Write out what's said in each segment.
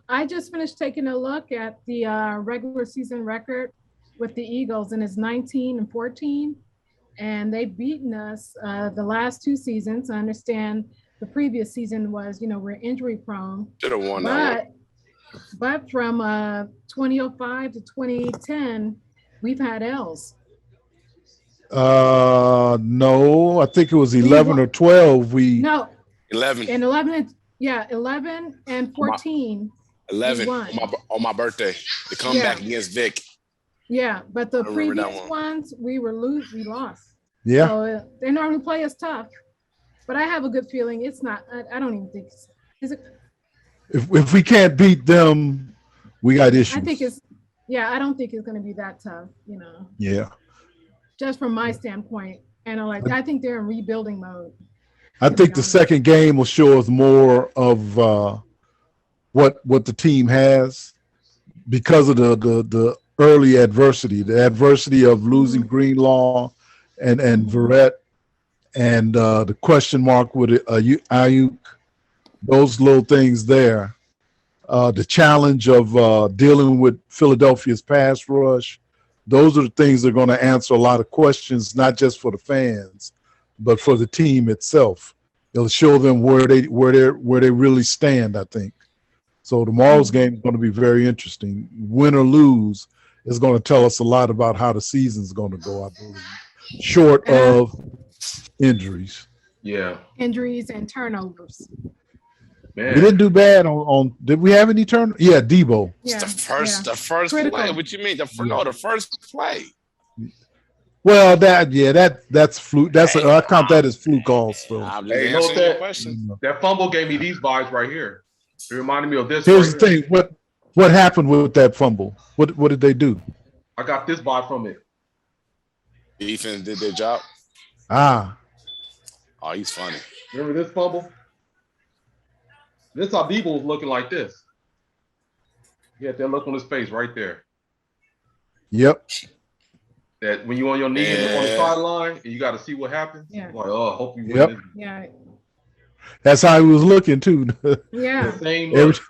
I just finished taking a look at the regular season record with the Eagles, and it's 19-14, and they've beaten us the last two seasons. I understand the previous season was, we're injury prone, Should have won that one. but from 2005 to 2010, we've had L's. No, I think it was 11 or 12. No, 11. and 11, 11 and 14. 11 on my birthday. The comeback against Vic. Yeah, but the previous ones we lost. Yeah. So they normally play us tough, but I have a good feeling it's not. I don't even think is it. If we can't beat them, we got issues. I think it's. Yeah, I don't think it's going to be that tough. Yeah. Just from my standpoint, and I think they're in rebuilding mode. I think the second game will show us more of what the team has because of the early adversity, the adversity of losing Greenlaw and Verrett, and the question mark with Ayuk, those little things there. The challenge of dealing with Philadelphia's pass rush. Those are the things that are going to answer a lot of questions, not just for the fans, but for the team itself. It'll show them where they really stand, I think. So tomorrow's game is going to be very interesting. Win or lose is going to tell us a lot about how the season's going to go, I believe, short of injuries. Yeah. Injuries and turnovers. Man. We didn't do bad on did we have any turn? Yeah, Debo. Yeah. The first Critical. play. What you mean? The first play. Well, that's fluke. I count that as fluke also. I'm Hey, just answering your question. That fumble gave me these vibes right here. It reminded me of this. Here's the thing. What happened with that fumble? What did they do? I got this vibe from it. Defense did their job. Ah. Oh, he's funny. Remember this fumble? This how Debo was looking like this. He had that look on his face right there. Yep. That when you on your knees on the sideline and you got to see what happens. Yeah. Like, oh, hope you win. Yep. This. Yeah. That's how he was looking too. Yeah. The same look.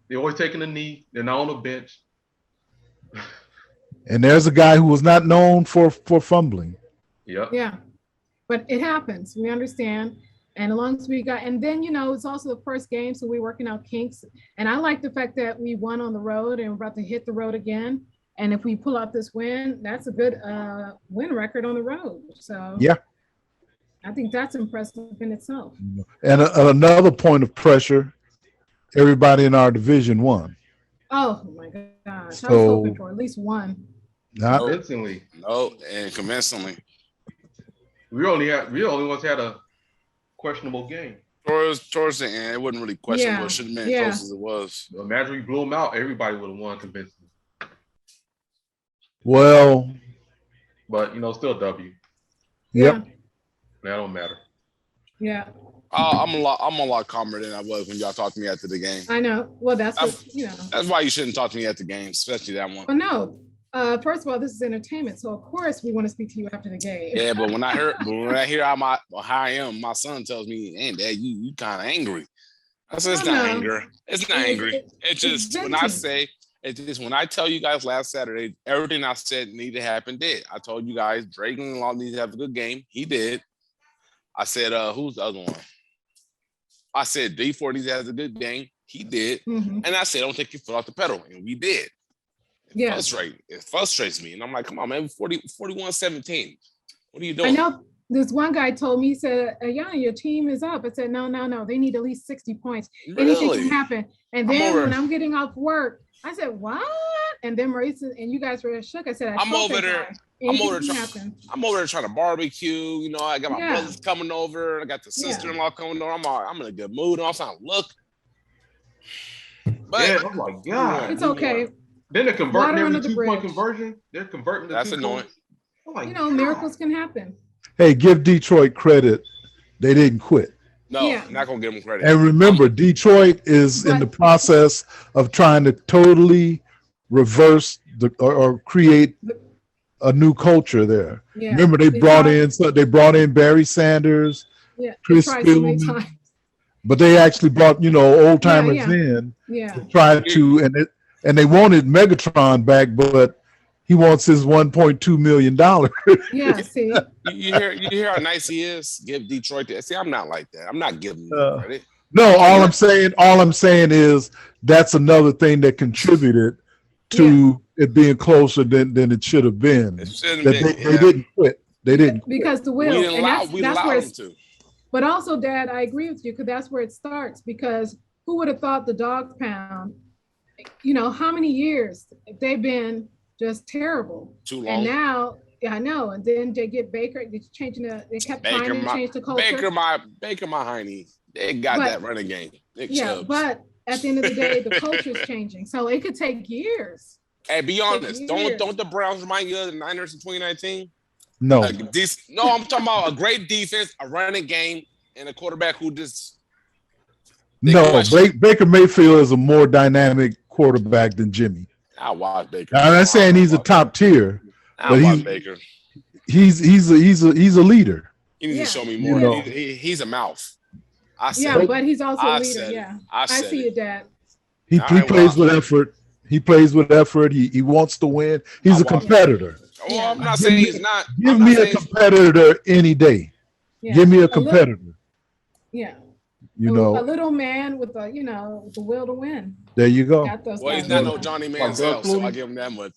They're always taking a knee. They're not on the bench. And there's a guy who was not known for fumbling. Yep. Yeah. But it happens. We understand. And as long as we got, and then, it's also the first game, so we're working out kinks. And I like the fact that we won on the road and we're about to hit the road again. And if we pull out this win, that's a good win record on the road. So yeah, I think that's impressive in itself. And another point of pressure, everybody in our division won. Oh my gosh. So, I was hoping for at least one. Not convincingly. No, and convincingly. We only ones had a questionable game. Towards the end, it wasn't really questionable. Yeah. It should have been close as it was. Imagine we blew them out, everybody would have won convincingly. Well, but still a W. Yep. That don't matter. Yeah. I'm a lot calmer than I was when y'all talked to me after the game. I know. Well, that's That's why you shouldn't talk to me at the game, especially that one. Well, no. First of all, this is entertainment, so of course we want to speak to you after the game. Yeah, but when I hear how I am, my son tells me, "Hey, Dad, you kind of angry." I said, "It's not anger. It's not angry. It's just when I tell you guys last Saturday, everything I said needed to happen did. I told you guys Drake Greenlaw needs to have a good game. He did. I said, who's the other one? I said D4 needs to have a good game. He did. Mm-hmm. And I said, don't take your foot off the pedal. And we did. It frustrates me. And I'm like, come on, man, 41-17. What are you doing? I know this one guy told me, he said, yeah, your team is up. I said, no. They need at least 60 points. Really? Anything can happen. And then when I'm getting off work, I said, what? And then Marisa and you guys were shook. I said, I'm over there trying to barbecue. I got my brothers coming over. I got the sister-in-law coming over. I'm in a good mood. I'm trying to look. But oh my God. It's okay. Then they're converting every 2-point conversion. They're converting the That's annoying. Miracles can happen. Hey, give Detroit credit. They didn't quit. No, not going to give them credit. And remember, Detroit is in the process of trying to totally reverse or create a new culture there. Yeah. Remember, they brought in Barry Sanders, Chris Spielman, but they actually brought old timers in to try to and they wanted Megatron back, but he wants his $1.2 million. Yeah, see, you hear how nice he is. Give Detroit that. See, I'm not like that. I'm not giving him credit. No, all I'm saying is that's another thing that contributed to it being closer than it should have been. They didn't quit. They didn't quit. Because the will. We allowed them to. But also, Dad, I agree with you because that's where it starts. Because who would have thought the dog pound? How many years they've been just terrible. Too long. And now, I know. And then they get Baker. They kept trying to change the culture. Baker, my hiney. They got that running game. But at the end of the day, the culture's changing. So it could take years. Hey, be honest. Don't the Browns remind you of the Niners in 2019? No. I'm talking about a great defense, a running game, and a quarterback who just. No, Baker Mayfield is a more dynamic quarterback than Jimmy. I watch Baker. I'm not saying he's a top tier, but watch Baker. He's a leader. He needs to show me more. He's a mouth. But he's also a leader. I see it, Dad. He plays with effort. He plays with effort. He wants to win. He's a competitor. Well, I'm not saying he's not. Give me a competitor any day. Yeah. Give me a competitor. A little man with the will to win. There you go. Well, he's not no Johnny Manziel, so I give him that much.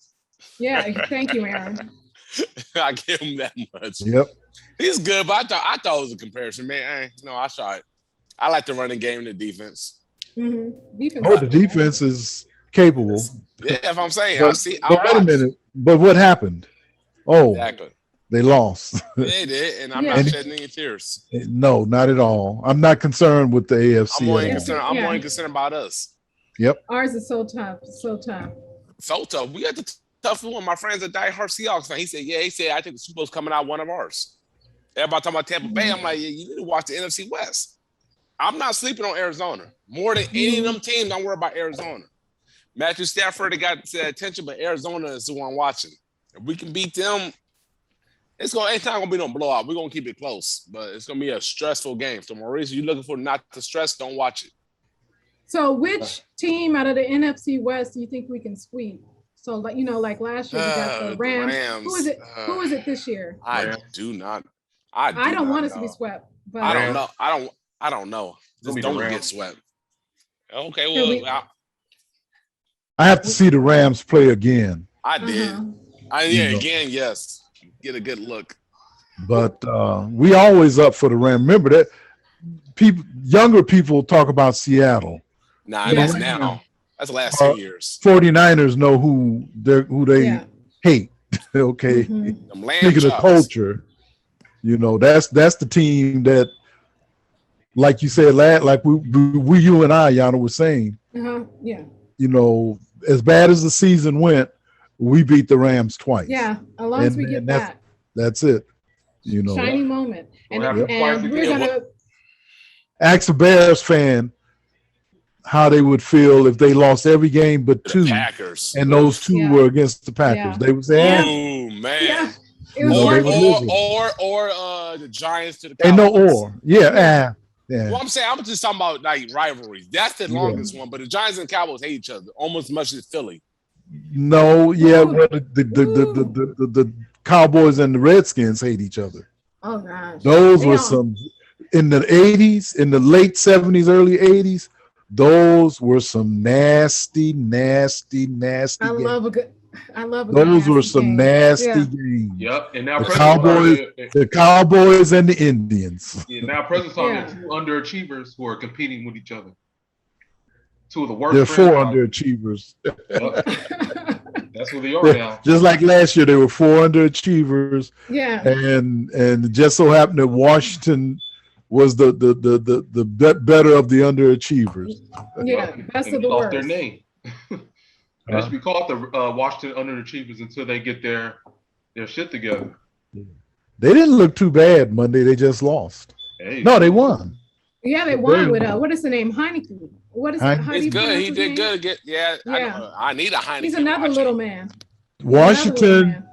Yeah, thank you, Aaron. I give him that much. Yep. He's good, but I thought it was a comparison, man. I saw it. I like the running game and the defense. Mm-hmm. The defense is capable. Yeah, if I'm saying, but wait a minute. But what happened? Exactly. They lost. They did, and I'm not shedding any tears. No, not at all. I'm not concerned with the AFC. I'm more concerned about us. Yep. Ours is so tough. So tough. So tough. We got the tough one. My friend's a diehard Seahawks fan. He said, I think the Super Bowl's coming out one of ours. Everybody talking about Tampa Bay. I'm like, you need to watch the NFC West. I'm not sleeping on Arizona. More than any of them teams, don't worry about Arizona. Matthew Stafford, they got attention, but Arizona is the one watching. If we can beat them, ain't gonna be no blowout. We're gonna keep it close, but it's gonna be a stressful game. So Maurice, you're looking for not to stress, don't watch it. So which team out of the NFC West do you think we can sweep? So like last year we got the Rams. Who is it? Who is it this year? I don't want us to be swept. But I don't know. I don't know. Just don't get swept. Okay, well, I have to see the Rams play again. I did. Again, yes. Get a good look. But we always up for the Rams. Remember that younger people talk about Seattle. Nah, that's now. That's the last 2 years. 49ers know who they hate. Okay. Mm-hmm. Speaking of culture, that's the team that, like you said, like we you and I, Yana, were saying. As bad as the season went, we beat the Rams twice. Yeah, as long as we get that. That's it. Shiny moment. And we're gonna ask a Bears fan how they would feel if they lost every game but two. Packers. And those two were against the Packers. Yeah. They would say, "Oh man." Yeah. Or the Giants to the Cowboys. And no. Yeah. Well, I'm saying I'm just talking about like rivalries. That's the longest one, but the Giants and Cowboys hate each other almost as much as Philly. No, well, the Cowboys and the Redskins hate each other. Oh gosh. Those were some in the 80s, in the late 70s, early 80s. Those were some nasty games. Those were some nasty games. Yep. And now the Cowboys and the Indians. Yeah, now present time, there are two underachievers who are competing with each other. Two of the worst. There are four underachievers. Yep. That's what they are now. Just like last year, there were four underachievers. Yeah. And it just so happened that Washington was the better of the underachievers. Yeah, best of the worst. Their name. They should be called the Washington underachievers until they get their shit together. They didn't look too bad Monday. They just lost. No, they won. Yeah, they won with what is the name? Heineke. What is it? He's good. He did good. I need a Heineke. He's another little man. Washington,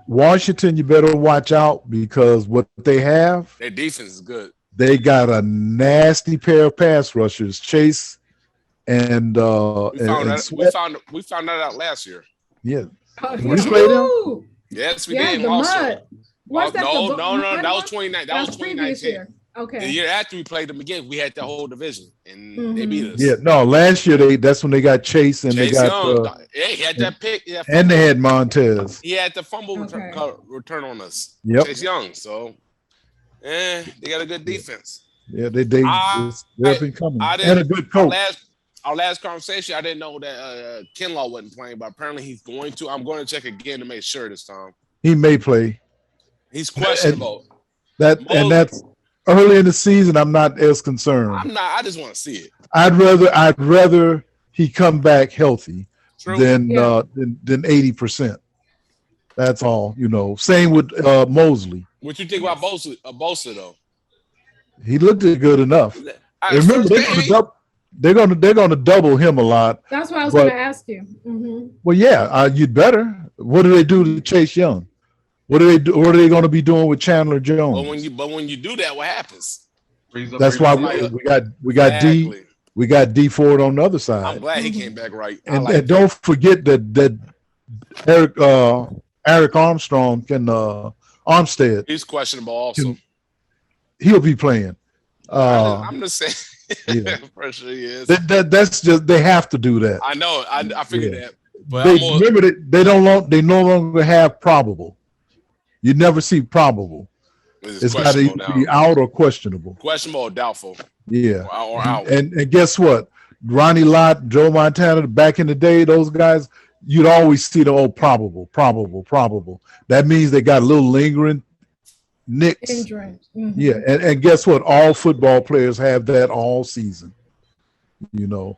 you better watch out because what they have. Their defense is good. They got a nasty pair of pass rushers, Chase and we found that out last year. Yeah. We played them? Yes, we did. The also. Mud. No, that was 2019. That was 2019. Okay. The year after we played them again, we had the whole division, and they beat us. Yeah, no, last year that's when they got Chase and they got Young. He had that pick, and they had Montez. He had the fumble return on us. Yep. Chase Young. So, they got a good defense. Yeah, they've been coming. And a good coach. Our last conversation, I didn't know that Kinlaw wasn't playing, but apparently he's going to. I'm going to check again to make sure this time. He may play. He's questionable. And that's early in the season. I'm not as concerned. I'm not. I just want to see it. I'd rather he come back healthy than 80%. That's all. Same with Mosley. What you think about Bosa though? He looked good enough. Remember, they're gonna double him a lot. That's what I was going to ask you. Mm-hmm. Well, yeah, you'd better. What do they do to Chase Young? What are they going to be doing with Chandler Jones? But when you do that, what happens? That's why we got D Ford on the other side. I'm glad he came back right. And don't forget that Eric Armstrong Armstead. He's questionable also. He'll be playing. I'm just saying. Yeah. For sure he is. That's just they have to do that. I know. I figured that. But remember that they no longer have probable. You never see probable. It's got to either be out or questionable. Questionable or doubtful. Yeah. Or out. And guess what? Ronnie Lott, Joe Montana, back in the day, those guys, you'd always see the probable. That means they got a little lingering nicks. Mm-hmm. Yeah, and guess what? All football players have that all season. The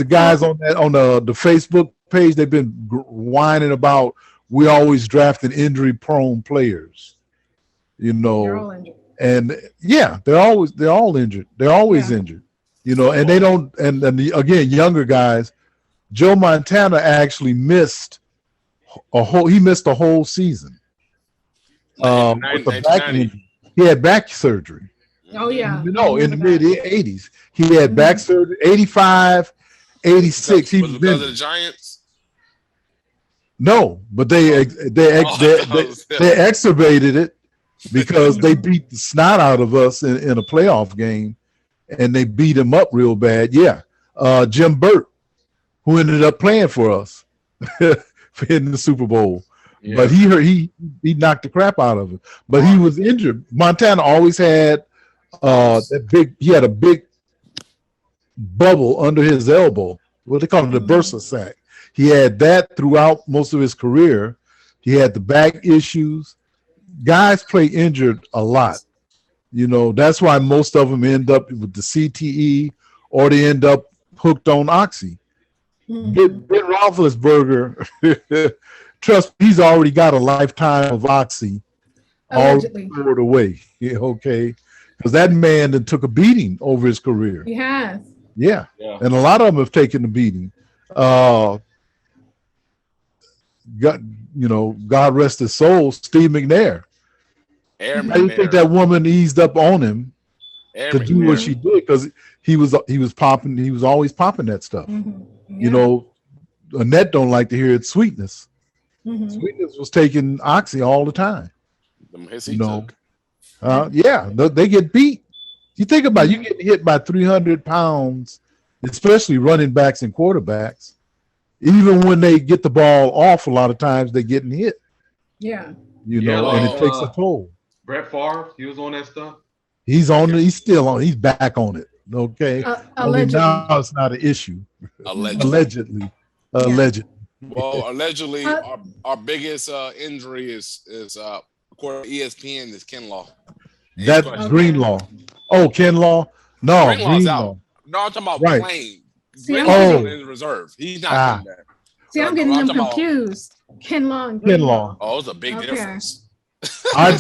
guys on the Facebook page, they've been whining about we always drafted injury-prone players. They're all injured. And yeah, they're all injured. They're always injured. And they don't. And again, younger guys. Joe Montana actually missed a whole season. With the back injury. He had back surgery. Oh yeah. In the mid 80s, he had back surgery. 85, 86. Was it because of the Giants? No, but they exacerbated it because they beat the snot out of us in a playoff game, and they beat him up real bad. Yeah, Jim Burt, who ended up playing for us in the Super Bowl. Yeah. But he knocked the crap out of him. But he was injured. Montana always had he had a big bubble under his elbow. What they call it, the bursa sac. He had that throughout most of his career. He had the back issues. Guys play injured a lot. That's why most of them end up with the CTE or they end up hooked on Oxy. Ben Roethlisberger, trust me, he's already got a lifetime of Oxy already stored away. Okay, because that man that took a beating over his career. He has. Yeah, and a lot of them have taken the beating. God rest his soul, Steve McNair. I didn't think that woman eased up on him to do what she did because he was popping. He was always popping that stuff. Mm-hmm. Yeah. Annette don't like to hear it. Sweetness. Mm-hmm. Sweetness was taking Oxy all the time. They get beat. You think about it, you getting hit by 300 pounds, especially running backs and quarterbacks. Even when they get the ball off, a lot of times they're getting hit. Yeah. And it takes a toll. Brett Favre, he was on that stuff. He's on it. He's still on. He's back on it. Okay. Allegedly. Now it's not an issue. Allegedly. Well, allegedly, our biggest injury is according to ESPN is Kinlaw. That's Greenlaw. Oh, Kinlaw. No, Greenlaw's out. No, I'm talking about playing. Greenlaw's in reserve. He's not coming back. See, I'm getting them confused. Kinlaw and Greenlaw. Oh, it's a big difference. Our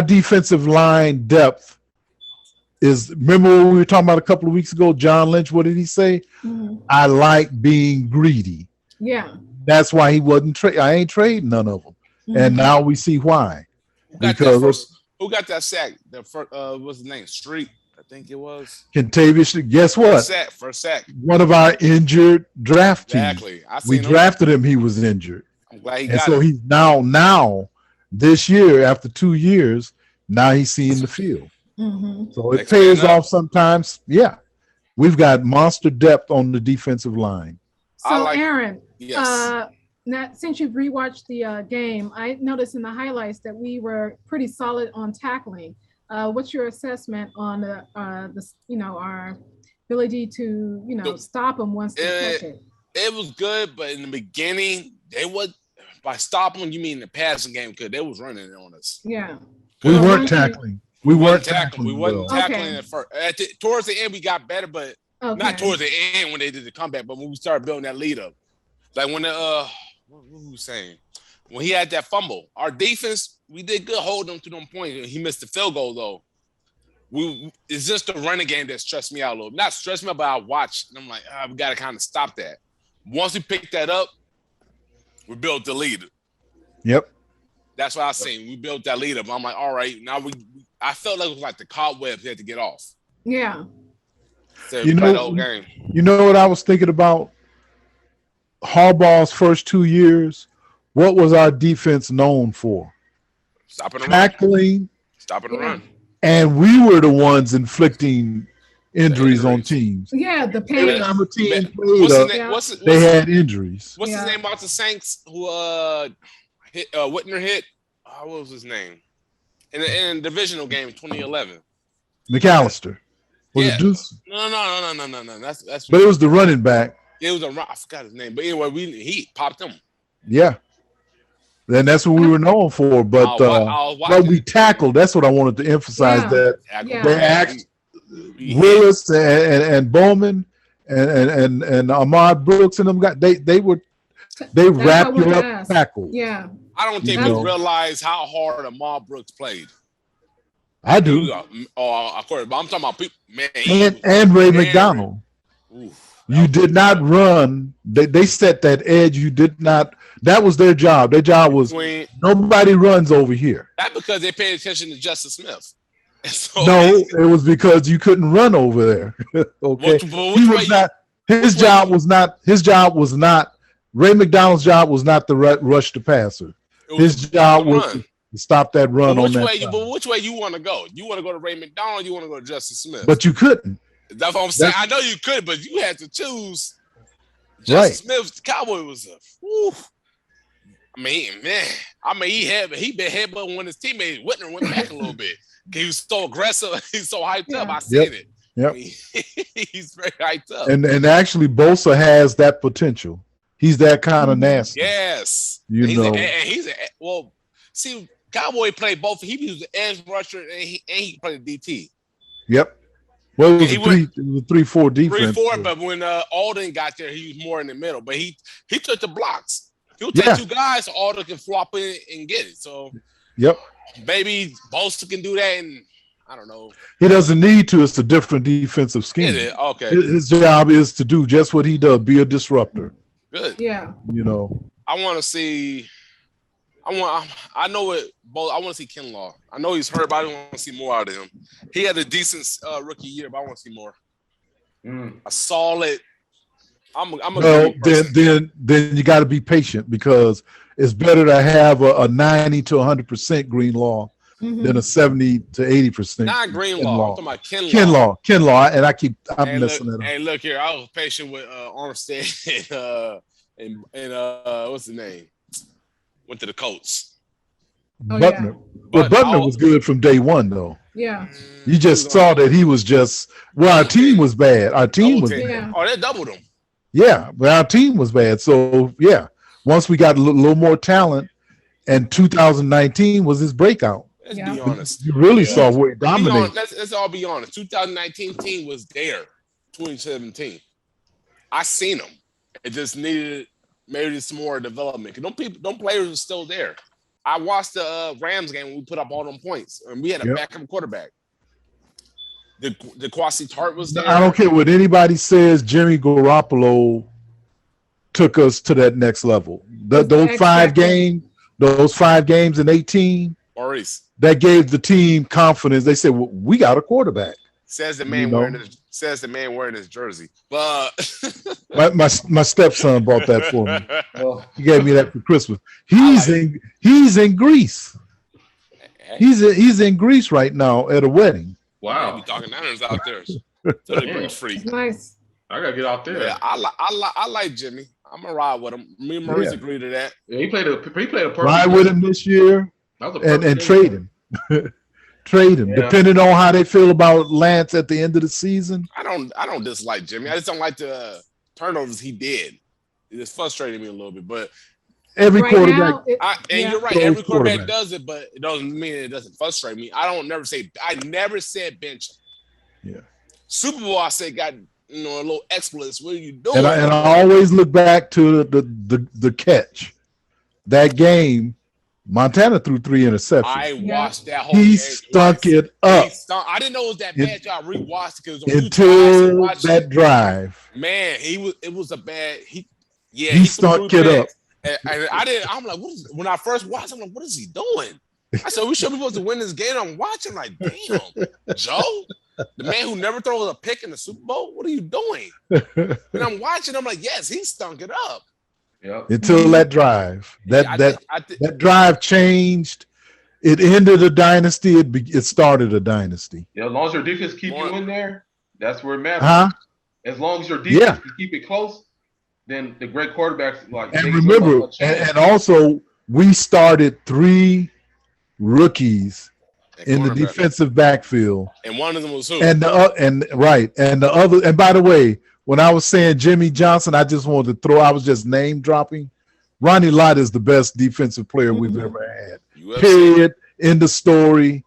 defensive line depth is. Remember what we were talking about a couple of weeks ago? John Lynch. What did he say? Mm-hmm. I like being greedy. Yeah. That's why he wasn't I ain't trading none of them, and now we see why. Who Who got that sack? The first, what's his name? Street, I think it was. Kentavious. Guess what? First sack. One of our injured draft teams. Exactly. We drafted him. He was injured. I'm glad he and got so it. he's now this year after 2 years. Now he's seeing the field. Mm-hmm. So it pays off sometimes. Yeah, we've got monster depth on the defensive line. So Aaron, yes. Now, since you've rewatched the game, I noticed in the highlights that we were pretty solid on tackling. What's your assessment on the our ability to stop them once they catch it? It was good, but in the beginning, by stopping. You mean the passing game? Because they was running on us. Yeah, we weren't tackling. We weren't tackling. We wasn't tackling at first. Towards the end, we got better, but not towards the end when they did the comeback, but when we started building that lead up, like when what was we saying? When he had that fumble, our defense, we did good holding him to them points. He missed the field goal though. It's just the running game that stressed me out a little. Not stressed me out, but I watched and I'm like, we got to kind of stop that. Once we picked that up, we built the lead. Yep. That's what I seen. We built that lead up. I'm like, all right, now I felt like it was like the cobwebs had to get off. Yeah. So you know what I was thinking about? Harbaugh's first 2 years, what was our defense known for? Stopping the tackling, run. Stopping the run. And we were the ones inflicting injuries on teams. Yeah, the pain. Every time a team played, they had injuries. What's his name about the Saints who Whitner hit? What was his name? In the divisional game in 2011. McAllister. Was it Deuce? No. That's. But it was the running back. It was I forgot his name. But anyway, he popped him. Yeah. Then that's what we were known for. But what we tackled, that's what I wanted to emphasize. That they actually Willis and Bowman and Ahmad Brooks and them guys, they wrapped you up tackle. Yeah. I don't think we realize how hard Ahmad Brooks played. I do. Of course, but I'm talking about people, man. And Ray McDonald. You did not run. They set that edge. You did not. That was their job. Their job was nobody runs over here. Not because they paid attention to Justice Smith. So no, it was because you couldn't run over there. Okay, he was not. His job was not. His job was not. Ray McDonald's job was not to rush the passer. His job was to stop that run on that. But which way you want to go? You want to go to Ray McDonald? You want to go to Justice Smith? But you couldn't. That's what I'm saying. I know you could, but you had to choose. Justice Smith, the Cowboy was I mean, man. I mean, he been headbutting when his teammate Whitner went back a little bit. He was so aggressive. He's so hyped up. I seen it. Yep. I mean, he's very hyped up. And actually, Bosa has that potential. He's that kind of nasty. Yes. See, Cowboy played both. He was the edge rusher and he played the DT. Yep. Well, it was a 3-4 defense. 3-4, but when Alden got there, he was more in the middle. But he took the blocks. He'll take two guys so Alden can flop in and get it. So, maybe Bosa can do that, and I don't know. He doesn't need to. It's a different defensive scheme. Is it? Okay. His job is to do just what he does, be a disruptor. Good. Yeah. I want to see. I know it. Both. I want to see Kinlaw. I know he's hurt, but I want to see more out of him. He had a decent rookie year, but I want to see more. A solid. Then you got to be patient because it's better to have a 90 to 100% Greenlaw than a 70 to 80%. Not Greenlaw. I'm talking about Kinlaw, and I'm messing it up. Hey, look here. I was patient with Armstead and what's his name? Went to the Colts. Butner. But Butner was good from day one, though. Yeah. You just saw that he was just our team was bad. Our team was bad. Oh, they doubled him. Yeah, but our team was bad. So once we got a little more talent, and 2019 was his breakout. Let's be honest. You really saw where he dominated. Let's all be honest. 2019 team was there. 2017. I seen them. It just needed maybe some more development. Them players are still there. I watched the Rams game when we put up all them points, and we had a backup quarterback. The Kwasi Tart was there. I don't care what anybody says. Jimmy Garoppolo took us to that next level. Those 5 games in 18. Or that gave the team confidence. They said, well, we got a quarterback. Says the man wearing his jersey. But my stepson bought that for me. He gave me that for Christmas. He's in Greece. He's in Greece right now at a wedding. Wow. Be talking Niners out there. So the Greece freak. Nice. I gotta get out there. Yeah, I like Jimmy. I'm gonna ride with him. Me and Maurice agree to that. Yeah, he played a perfect ride with him this year and trade him. Trade him, depending on how they feel about Lance at the end of the season. I don't dislike Jimmy. I just don't like the turnovers he did. It just frustrated me a little bit. But every quarterback, you're right. Every quarterback does it, but it doesn't mean it doesn't frustrate me. I never said bench him. Yeah. Super Bowl, I said got a little exploits. What are you doing? And I always look back to the catch. That game, Montana threw 3 interceptions. I watched that whole game. He twice. stunk it up. I didn't know it was that bad. I rewatched it because until that drive. Man, it was a bad. He stunk it up. And I'm like, when I first watched, I'm like, what is he doing? I said, we should be supposed to win this game. I'm watching, like, damn, Joe, the man who never throws a pick in the Super Bowl. What are you doing? And I'm watching. I'm like, yes, he stunk it up. Yep. Until that drive, that drive changed. It ended a dynasty. It started a dynasty. Yeah, as long as your defense keep you in there, that's where it matters. Huh? As long as your defense can keep it close, then the great quarterbacks like. And remember, and also we started 3 rookies in the defensive backfield, and one of them was who? And the other. And by the way, when I was saying Jimmy Johnson, I just wanted to I was just name dropping. Ronnie Lott is the best defensive player we've ever had. Period. End of story.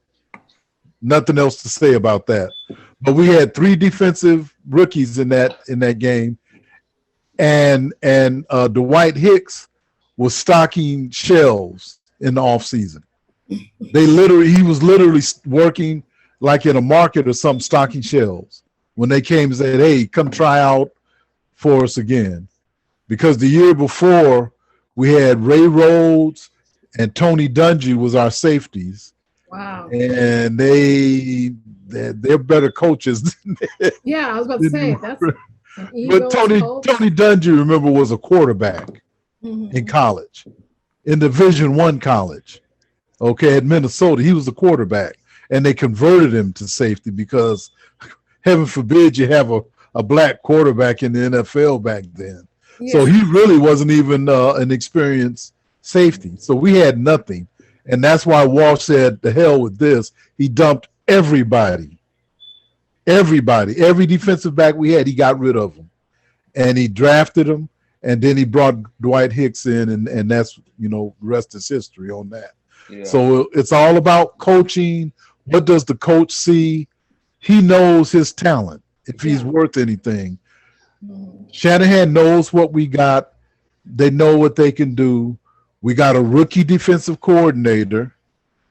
Nothing else to say about that. But we had 3 defensive rookies in that game, and Dwight Hicks was stocking shelves in the offseason. He was literally working like in a market or something, stocking shelves. When they came and said, hey, come try out for us again. Because the year before, we had Ray Rhodes and Tony Dungy was our safeties. Wow. And they're better coaches. Yeah, I was about to say. But Tony Dungy, remember, was a quarterback in college, in Division I college. Okay, at Minnesota, he was a quarterback. And they converted him to safety because heaven forbid you have a black quarterback in the NFL back then. Yeah. So he really wasn't even an experienced safety. So we had nothing. And that's why Walsh said, the hell with this. He dumped everybody. Every defensive back we had, he got rid of them. And he drafted them. And then he brought Dwight Hicks in. And that's, the rest is history on that. Yeah. So it's all about coaching. What does the coach see? He knows his talent, if he's worth anything. Shanahan knows what we got. They know what they can do. We got a rookie defensive coordinator.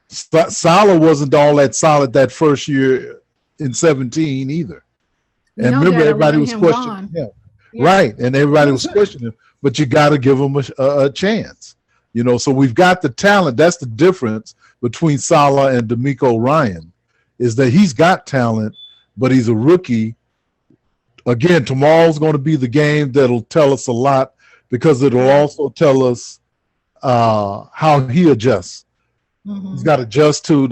Saleh wasn't all that solid that first year in 2017 either. And remember, everybody was questioning him. Yeah. Right, and everybody was questioning him. But you got to give him a chance. So we've got the talent. That's the difference between Saleh and DeMeco Ryan. Is that he's got talent, but he's a rookie. Again, tomorrow's going to be the game that'll tell us a lot because it'll also tell us how he adjusts. Mm-hmm. He's got to adjust to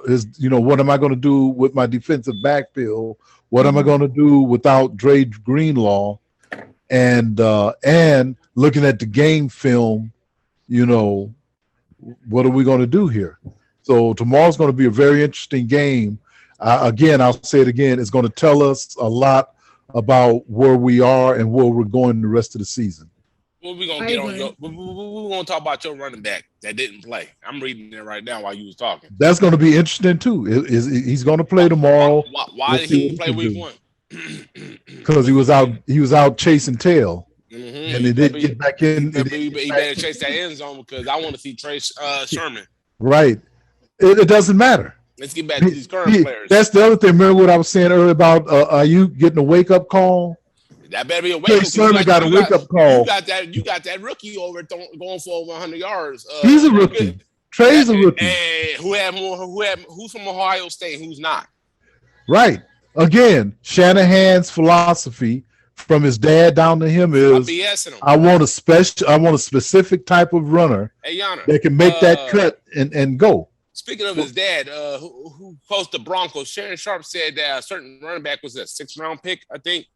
his. What am I going to do with my defensive backfield? What am I going to do without Dre Greenlaw? And looking at the game film, what are we going to do here? So tomorrow's going to be a very interesting game. Again, I'll say it again. It's going to tell us a lot about where we are and where we're going the rest of the season. Well, we're going to get on we're going to talk about your running back that didn't play. I'm reading it right now while you was talking. That's going to be interesting too. He's going to play tomorrow. Why did he play week 1? Because he was out chasing tail. Mm-hmm. And he didn't get back in. He better chase that end zone because I want to see Trey Sherman. Right. It doesn't matter. Let's get back to these current players. That's the other thing. Remember what I was saying earlier about are you getting a wake-up call? That better be a wake-up call. Trey got a wake-up call. You got that rookie over going for 100 yards. He's a rookie. Trey's a rookie. Hey, who's from Ohio State? Who's not? Right. Again, Shanahan's philosophy from his dad down to him is I want a specific type of runner that can make that cut and go. Speaking of his dad, who coached the Broncos, Shannon Sharp said that a certain running back was a 6th-round pick, I think.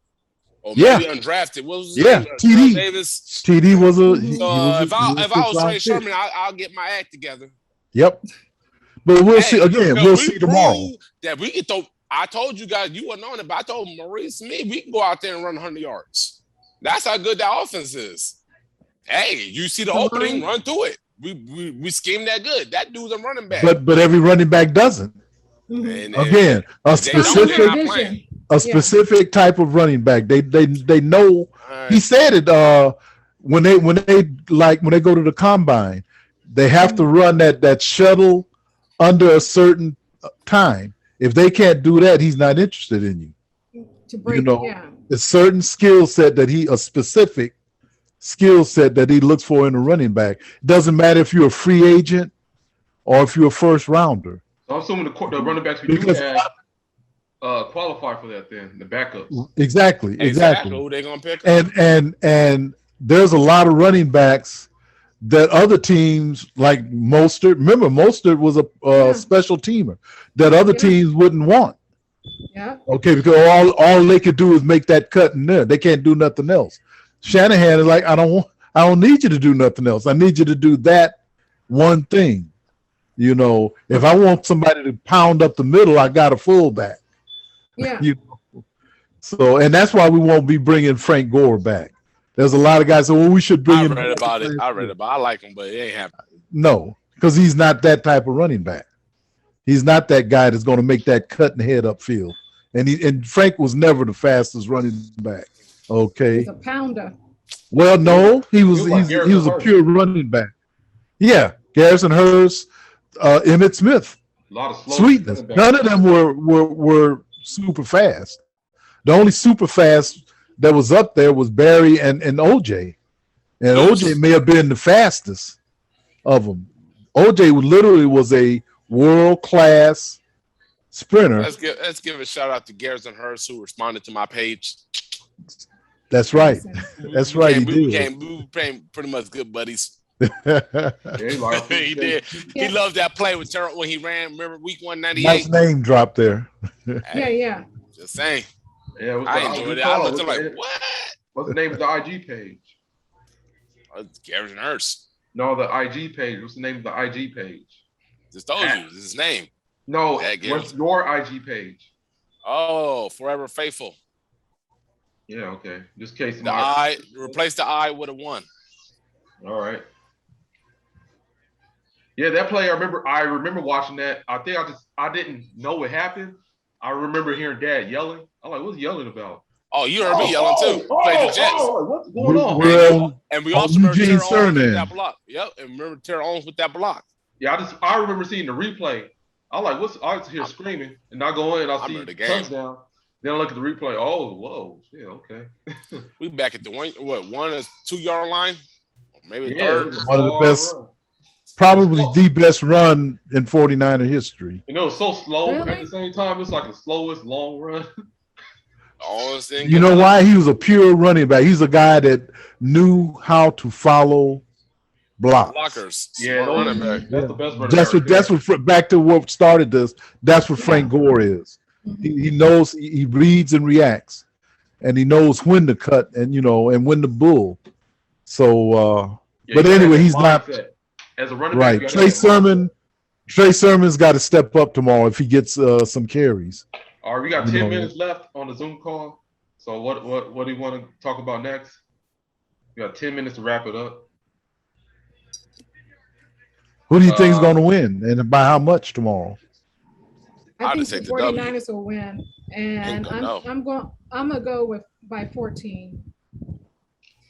Or maybe undrafted. What was his name? TD Davis. TD was a. If I was Trey Sherman, I'll get my act together. Yep. But we'll see again. We'll see tomorrow. That we can throw. I told you guys, you weren't on it, but I told Maurice Smith we can go out there and run 100 yards. That's how good that offense is. Hey, you see the opening, run through it. We scheme that good. That dude's a running back. But every running back doesn't. And again, a specific type of running back. They know. Right. He said it when they go to the combine, they have to run that shuttle under a certain time. If they can't do that, he's not interested in you. A certain skill set a specific skill set that he looks for in a running back. Doesn't matter if you're a free agent or if you're a first rounder. So I'm assuming the running backs we do have qualify for that then, the backups. Exactly. Who they gonna pick? And there's a lot of running backs that other teams like Mostert. Remember, Mostert was a special teamer that other teams wouldn't want. Yeah. Okay, because all they could do is make that cut in there. They can't do nothing else. Shanahan is like, I don't need you to do nothing else. I need you to do that one thing. If I want somebody to pound up the middle, I got a fullback. Yeah. So, and that's why we won't be bringing Frank Gore back. There's a lot of guys say, well, we should bring him. I read about it. I like him, but it ain't happening. No, because he's not that type of running back. He's not that guy that's going to make that cut and head upfield. And Frank was never the fastest running back. Okay. He's a pounder. Well, no, he was a pure running back. Yeah, Garrison Hurst, Emmitt Smith, a lot of sweetness. None of them were super fast. The only super fast that was up there was Barry and OJ. And OJ may have been the fastest of them. OJ literally was a world-class sprinter. Let's give a shout out to Garrison Hurst who responded to my page. That's right. That's right. We became pretty much good buddies. He did. He loved that play with Terrell when he ran. Remember week 198? Nice name drop there. Yeah. Just saying. Yeah, I enjoyed it. I looked like, what? What's the name of the IG page? It's Garrison Hurst. No, the IG page. What's the name of the IG page? Just told you. This is his name. No, what's your IG page? Oh, Forever Faithful. Yeah, okay. Just in case. Replace the I with a 1. All right. Yeah, that play. I remember watching that. I think I didn't know what happened. I remember hearing Dad yelling. I'm like, what's he yelling about? Oh, you heard me yelling too. Played the Jets. What's going on? And we also remember Terrell Owens with that block. Yep, and remember Terrell Owens with that block. Yeah, I remember seeing the replay. I'm like, I was here screaming, and I go in, I see the touchdown. Then I look at the replay. Oh, whoa, yeah, okay. We back at the 1 or 2 yard line, maybe third. One of the best, probably the best run in 49er history. It's so slow, but at the same time, it's like the slowest long run. You know why? He was a pure running back. He's a guy that knew how to follow blocks. Blockers. Yeah, that's the best running back. That's what back to what started this. That's what Frank Gore is. He knows, he reads and reacts, and he knows when to cut and and when to bull. So, but anyway, he's not as a running right. back. Trey Sermon's got to step up tomorrow if he gets some carries. All right, we got 10 minutes left on the Zoom call. So what do you want to talk about next? We got 10 minutes to wrap it up. Who do you think is going to win, and by how much tomorrow? I think the 49ers will win, and I'm gonna go by 14.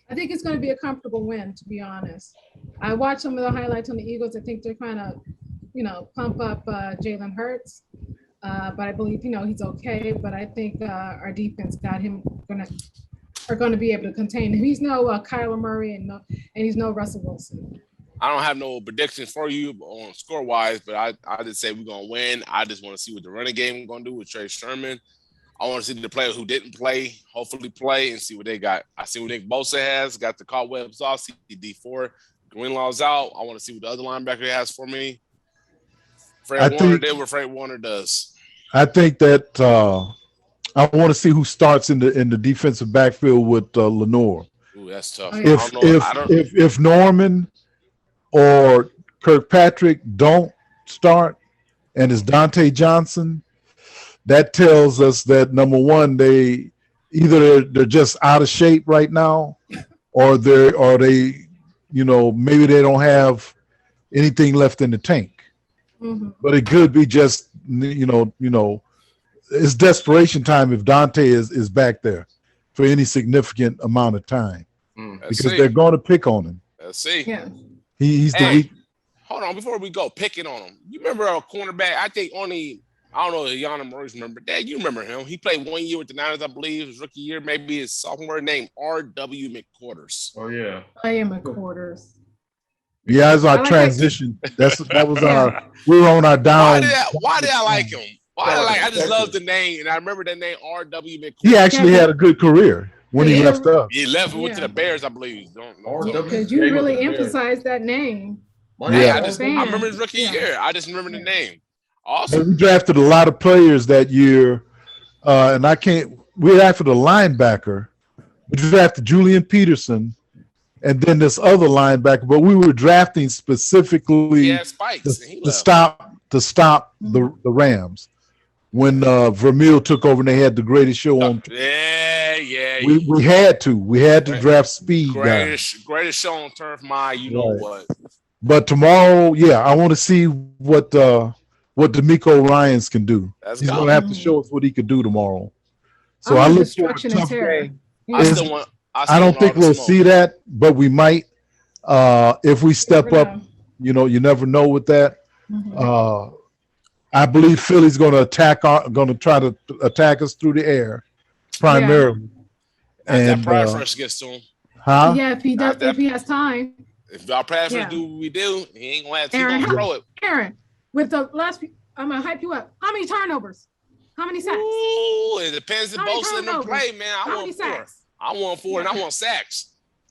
I think it's going to be a comfortable win, to be honest. I watched some of the highlights on the Eagles. I think they're trying to, pump up Jalen Hurts, but I believe he's okay. But I think our defense got him are going to be able to contain him. He's no Kyler Murray and he's no Russell Wilson. I don't have no predictions for you on score wise, but I just say we're gonna win. I just want to see what the running game is gonna do with Trey Sherman. I want to see the players who didn't play, hopefully play, and see what they got. I see what Nick Bosa has, got the cobwebs off, CD4, Greenlaw's out. I want to see what the other linebacker has for me. Fred Warner did what Fred Warner does. I think that I want to see who starts in the defensive backfield with Lenore. Ooh, that's tough. If Norman or Kirkpatrick don't start, and it's Dante Johnson, that tells us that number one, they're just out of shape right now, or they maybe they don't have anything left in the tank. Mm-hmm. But it could be just it's desperation time if Dante is back there for any significant amount of time because they're going to pick on him. Let's see. Yeah. Hold on, before we go picking on him, you remember a cornerback? I don't know if Yana Maurice remember. Dad, you remember him. He played 1 year with the Niners, I believe, his rookie year, maybe his sophomore, name R.W. McQuarters. Oh, yeah. I am McQuarters. Yeah, as our transition. That was we were on our down. Why did I like him? I just love the name, and I remember that name R.W. McQuarters. He actually had a good career when he left us. He left and went to the Bears, I believe. Because you really emphasized that name. I remember his rookie year. I just remember the name. Awesome. We drafted a lot of players that year, and we drafted a linebacker. We drafted Julian Peterson, and then this other linebacker, but we were drafting specifically to stop the Rams when Vermeil took over and they had the greatest show on. Yeah. We had to draft speed. Greatest show on turf, know what. But tomorrow, I want to see what D'Amico Ryans can do. He's going to have to show us what he could do tomorrow. So I look for a tough game. I don't think we'll see that, but we might if we step up. You never know with that. Mm-hmm. I believe Philly's going to try to attack us through the air primarily. And that first gets to him. Huh? Yeah, if he has time. If our pass do what we do, he ain't gonna have to throw it. Aaron, with the last, I'm gonna hype you up. How many turnovers? How many sacks? Ooh, it depends if both in the play, man. I want 4, and I want sacks.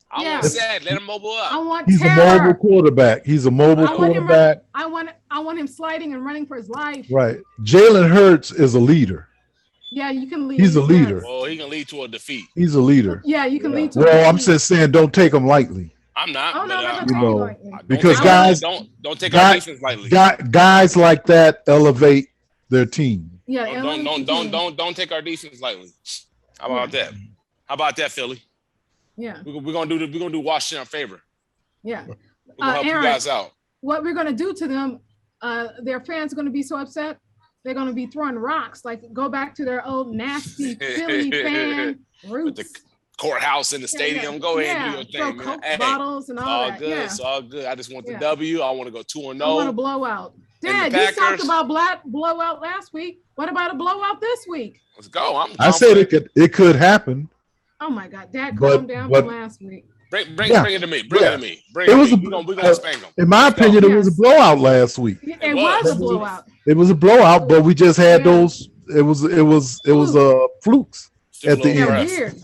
I want sacks. Let him mobile up. He's a mobile quarterback. I want him sliding and running for his life. Right. Jalen Hurts is a leader. Yeah, you can lead. He's a leader. Well, he can lead to a defeat. He's a leader. Yeah, you can lead to. Well, I'm just saying, don't take him lightly. I'm not. Oh, no, because guys don't take our defense lightly. Guys like that elevate their team. Yeah, don't take our defense lightly. How about that? How about that, Philly? Yeah, we're gonna do Washington a favor. Yeah, we're gonna help Aaron, you guys out. What we're gonna do to them? Their fans are gonna be so upset. They're gonna be throwing rocks. Like go back to their old nasty Philly fan roots. With the courthouse in the stadium. Go ahead and do your thing, man. Coke bottles and all that. It's all good. I just want the W. I want to go 2-0. I want a blowout. Dad, you talked about blowout last week. What about a blowout this week? Let's go. I said it could happen. Oh my God, Dad, calm down from last week. Bring it to me. We're gonna spank them. In my opinion, it was a blowout last week. It was a blowout. It was a blowout, but we just had those. It was flukes at the end. Weird.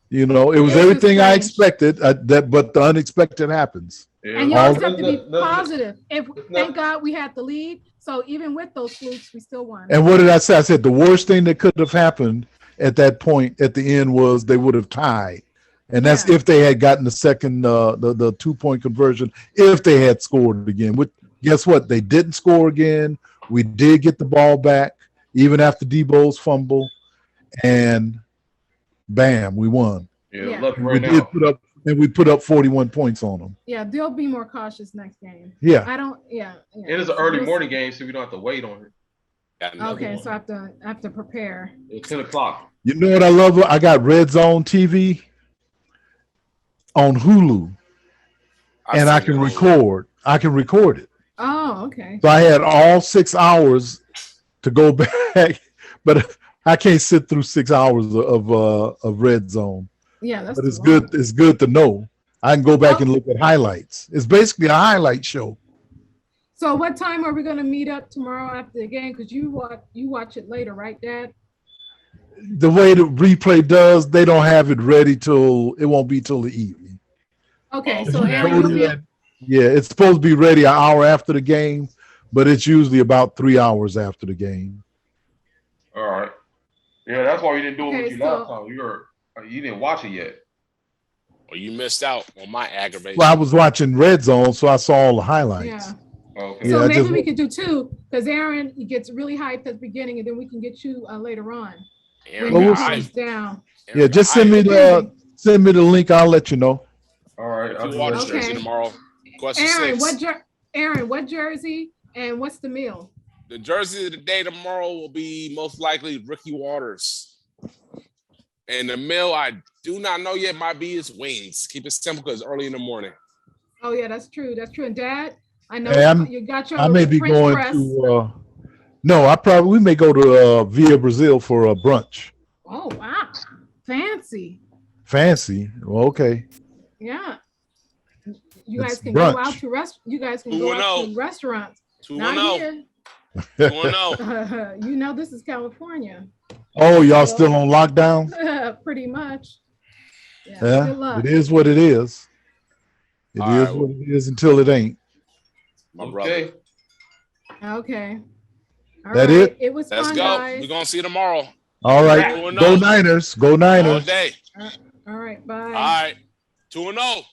It was everything I expected. But the unexpected happens. Yeah. And you always have to be positive. Thank God we had the lead. So even with those flukes, we still won. And what did I say? I said the worst thing that could have happened at that point at the end was they would have tied. And that's if they had gotten the second, the 2-point conversion, if they had scored again. Guess what? They didn't score again. We did get the ball back, even after Debo's fumble. And bam, we won. We put up 41 points on them. Yeah, they'll be more cautious next game. Yeah. It is an early morning game, so we don't have to wait on it. Okay, so I have to prepare. It's 10 o'clock. You know what I love? I got Red Zone TV on Hulu, and I can record. I can record it. Oh, okay. So I had all 6 hours to go back, but I can't sit through 6 hours of Red Zone. Yeah, but it's good. It's good to know I can go back and look at highlights. It's basically a highlight show. So what time are we going to meet up tomorrow after the game? Because you watch it later, right, Dad? The way the replay does, they don't have it ready till it won't be till the evening. Okay, so Aaron, yeah, it's supposed to be ready an hour after the game, but it's usually about 3 hours after the game. All right. Yeah, that's why we didn't do it with you last time. You didn't watch it yet. Well, you missed out on my aggravation. Well, I was watching Red Zone, so I saw all the highlights. Yeah. Okay. So maybe we could do two, because Aaron gets really hyped at the beginning, and then we can get you later on. Aaron down. Yeah, just send me the link. I'll let you know. All right. I'll watch jersey tomorrow. Question Aaron, 6. What jersey and what's the meal? The jersey of the day tomorrow will be most likely Ricky Waters. And the meal I do not know yet might be his wings. Keep it simple because it's early in the morning. Oh yeah, that's true. That's true. And Dad, I know you got your. I may be going press. To. No, we may go to Via Brazil for a brunch. Oh wow, fancy. Fancy. Well, okay. Yeah. You guys can go out to You guys can go out to restaurants. 2-0. 2-0. You know this is California. Oh, y'all still on lockdown? Pretty much. Yeah. It is what it is. It is what it is until it ain't. My brother. Okay. All right. It? It was Let's fun, go. guys. We're gonna see you tomorrow. All right. Go Niners. Go Niners. All right. Bye. All right. 2-0.